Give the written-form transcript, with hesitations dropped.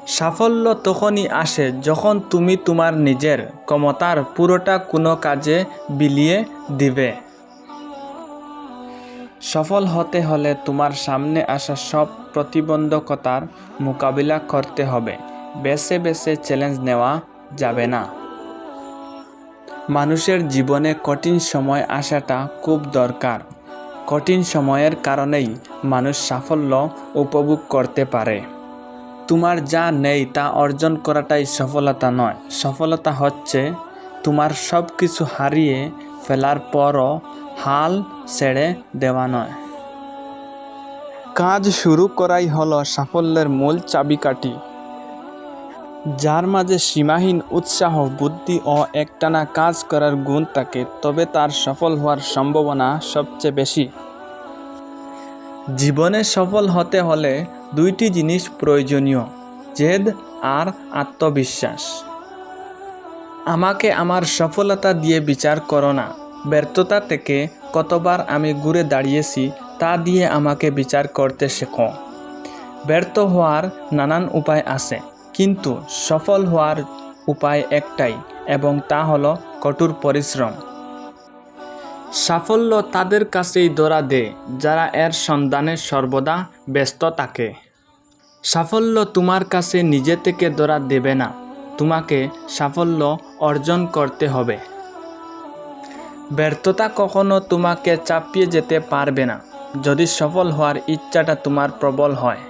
সাফল্য তখনই আসে যখন তুমি তোমার নিজের ক্ষমতার পুরোটা কোনো কাজে বিলিয়ে দিবে। সফল হতে হলে তোমার সামনে আসা সব প্রতিবন্ধকতার মোকাবিলা করতে হবে। বেছে বেছে চ্যালেঞ্জ নেওয়া যাবে না। মানুষের জীবনে কঠিন সময় আসাটা খুব দরকার। কঠিন সময়ের কারণেই মানুষ সাফল্য উপভোগ করতে পারে। তোমার যা নেই তা অর্জন করাটাই সফলতা নয়। সফলতা হচ্ছে তোমার সব কিছু হারিয়ে ফেলার পরও হাল ছেড়ে দেওয়া নয়। কাজ শুরু করাই হলো সাফল্যের মূল চাবিকাঠি। যার মাঝে সীমাহীন উৎসাহ, বুদ্ধি ও একটানা কাজ করার গুণ থাকে, তবে তার সফল হওয়ার সম্ভাবনা সবচেয়ে বেশি। জীবনে সফল হতে হলে দুইটি জিনিস প্রয়োজনীয়: জেদ আর আত্মবিশ্বাস। আমাকে আমার সফলতা দিয়ে বিচার করো না। ব্যর্থতা থেকে কতবার আমি ঘুরে দাঁড়িয়েছি তা দিয়ে আমাকে বিচার করতে শেখো। ব্যর্থ হওয়ার নানান উপায় আছে, কিন্তু সফল হওয়ার উপায় একটাই, এবং তা হলো কঠোর পরিশ্রম। সাফল্য তাদের কাছেই ধরা দেয় যারা এর সন্ধানে সর্বদা ব্যস্ত থাকে। সাফল্য তোমার কাছে নিজে থেকে ধরা দেবে না, তোমাকে সাফল্য অর্জন করতে হবে। ব্যর্থতা কখনো তোমাকে চাপিয়ে যেতে পারবে না, যদি সফল হওয়ার ইচ্ছাটা তোমার প্রবল হয়।